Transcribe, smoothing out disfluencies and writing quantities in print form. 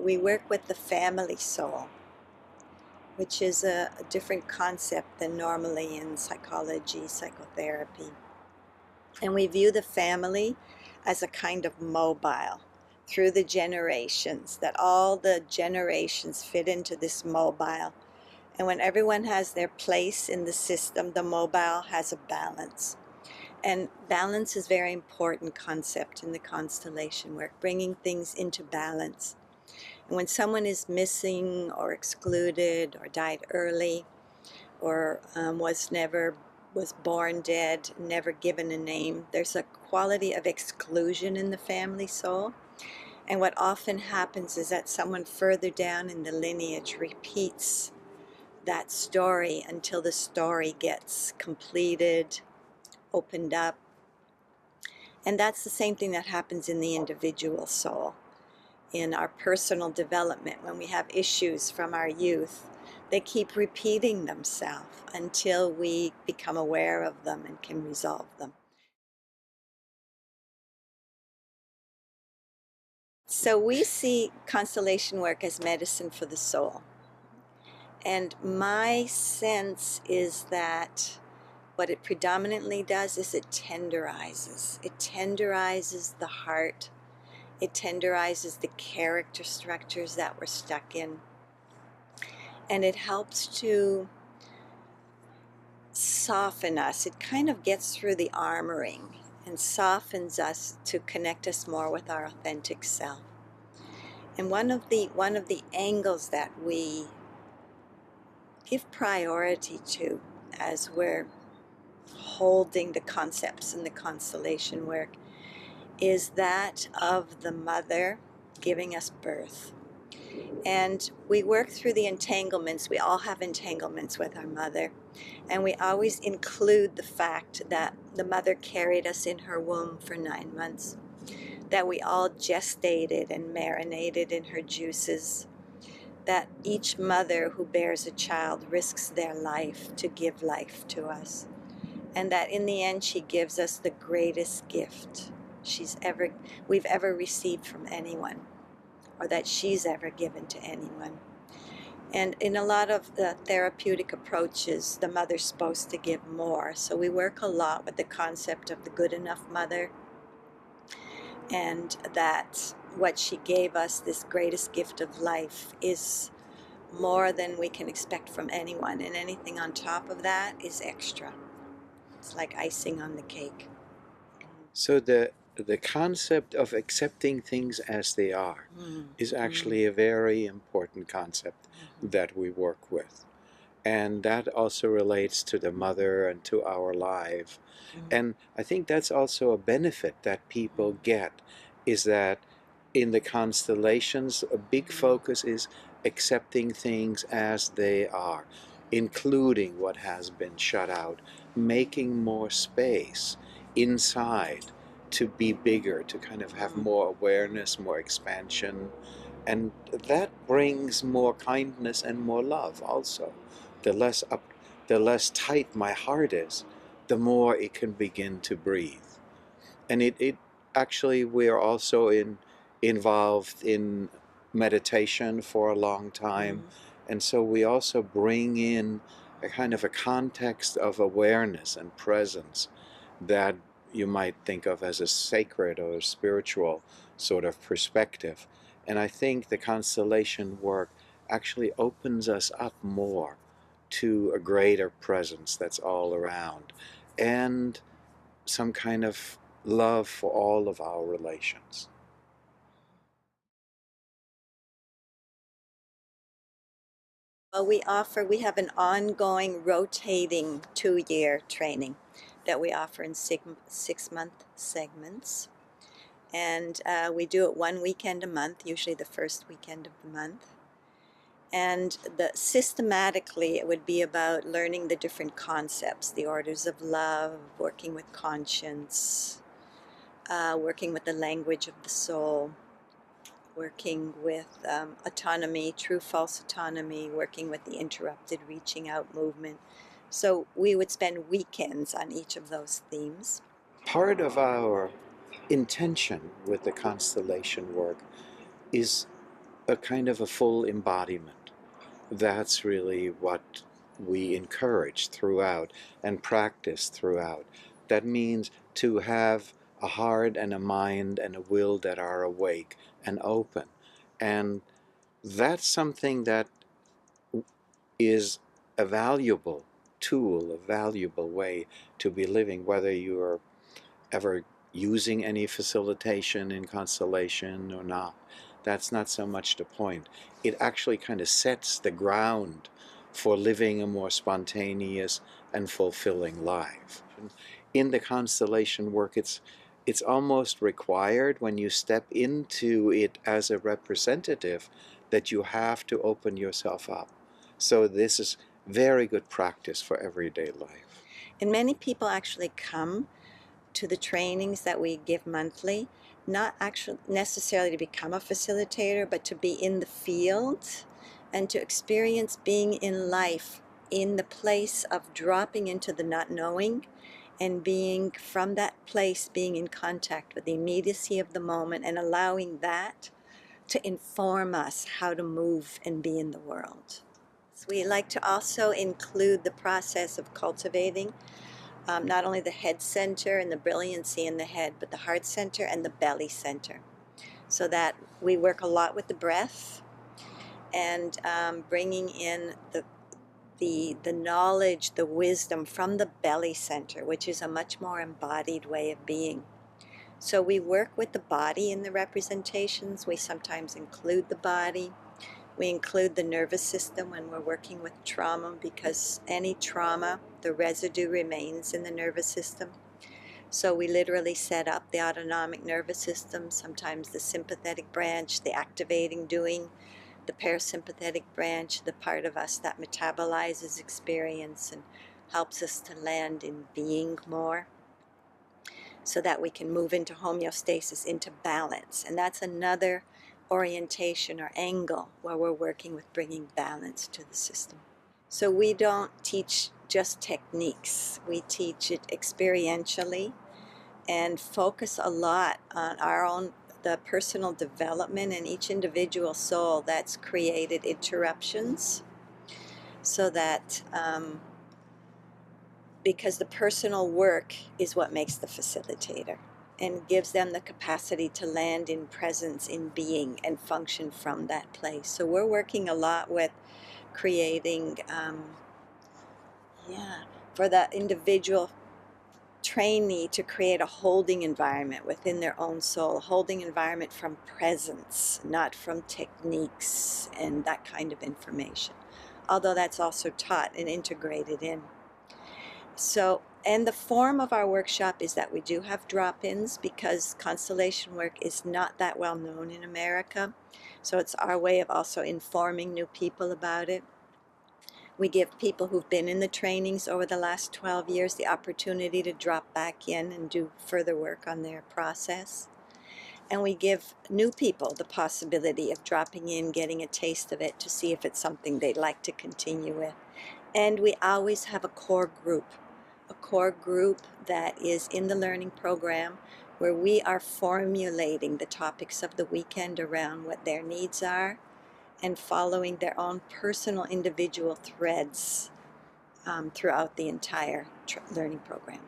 we work with the family soul, which is a different concept than normally in psychology, psychotherapy. And we view the family as a kind of mobile through the generations, that all the generations fit into this mobile. And when everyone has their place in the system, the mobile has a balance. And balance is a very important concept in the constellation work, bringing things into balance. And when someone is missing or excluded or died early or was born dead, never given a name, there's a quality of exclusion in the family soul. And what often happens is that someone further down in the lineage repeats that story until the story gets completed, opened up. And that's the same thing that happens in the individual soul. In our personal development, when we have issues from our youth, they keep repeating themselves until we become aware of them and can resolve them. So we see constellation work as medicine for the soul. And my sense is that what it predominantly does is it tenderizes. It tenderizes the heart. It tenderizes the character structures that we're stuck in. And it helps to soften us. It kind of gets through the armoring and softens us to connect us more with our authentic self. And one of the angles that we give priority to as we're holding the concepts in the constellation work is that of the mother giving us birth. And we work through the entanglements. We all have entanglements with our mother. And we always include the fact that the mother carried us in her womb for 9 months, that we all gestated and marinated in her juices, that each mother who bears a child risks their life to give life to us, and that in the end she gives us the greatest gift we've ever received from anyone, or that she's ever given to anyone. And in a lot of the therapeutic approaches, the mother's supposed to give more. So we work a lot with the concept of the good enough mother, and that what she gave us, this greatest gift of life, is more than we can expect from anyone. And anything on top of that is extra. It's like icing on the cake. So the concept of accepting things as they are is actually a very important concept that we work with. And that also relates to the mother and to our life. And I think that's also a benefit that people get, is that in the constellations, a big focus is accepting things as they are, including what has been shut out, making more space inside to be bigger, to kind of have more awareness, more expansion. And that brings more kindness and more love also. The less tight my heart is, the more it can begin to breathe. And it actually, we're also involved in meditation for a long time. And so we also bring in a kind of a context of awareness and presence that you might think of as a sacred or a spiritual sort of perspective. And I think the constellation work actually opens us up more to a greater presence that's all around, and some kind of love for all of our relations. Well, we have an ongoing rotating 2-year training that we offer in 6-month segments. And we do it 1 weekend a month, usually the first weekend of the month. And systematically, it would be about learning the different concepts, the orders of love, working with conscience, working with the language of the soul, working with autonomy, true false autonomy, working with the interrupted reaching out movement. So we would spend weekends on each of those themes. Part of our intention with the constellation work is a kind of a full embodiment. That's really what we encourage throughout and practice throughout. That means to have a heart and a mind and a will that are awake and open. And that's something that is a valuable tool, a valuable way to be living, whether you're ever using any facilitation in constellation or not. That's not so much the point. It actually kind of sets the ground for living a more spontaneous and fulfilling life. In the constellation work, it's almost required when you step into it as a representative that you have to open yourself up. So this is very good practice for everyday life. And many people actually come to the trainings that we give monthly, not actually necessarily to become a facilitator, but to be in the field and to experience being in life in the place of dropping into the not knowing and being from that place, being in contact with the immediacy of the moment and allowing that to inform us how to move and be in the world. So we like to also include the process of cultivating not only the head center and the brilliancy in the head, but the heart center and the belly center. So that we work a lot with the breath and bringing in the knowledge, the wisdom from the belly center, which is a much more embodied way of being. So we work with the body in the representations. We sometimes include the body. We include the nervous system when we're working with trauma, because any trauma, the residue remains in the nervous system. So we literally set up the autonomic nervous system, sometimes the sympathetic branch, the activating doing, the parasympathetic branch, the part of us that metabolizes experience and helps us to land in being more, so that we can move into homeostasis, into balance. And that's another orientation or angle where we're working with bringing balance to the system. So we don't teach just techniques. We teach it experientially and focus a lot on the personal development in each individual soul that's created interruptions, so that because the personal work is what makes the facilitator and gives them the capacity to land in presence, in being, and function from that place. So we're working a lot with creating, for the individual trainee to create a holding environment within their own soul, a holding environment from presence, not from techniques and that kind of information, although that's also taught and integrated in. So, and the form of our workshop is that we do have drop-ins, because constellation work is not that well known in America. So it's our way of also informing new people about it. We give people who've been in the trainings over the last 12 years the opportunity to drop back in and do further work on their process. And we give new people the possibility of dropping in, getting a taste of it to see if it's something they'd like to continue with. And we always have a core group that is in the learning program, where we are formulating the topics of the weekend around what their needs are and following their own personal individual threads throughout the entire learning program.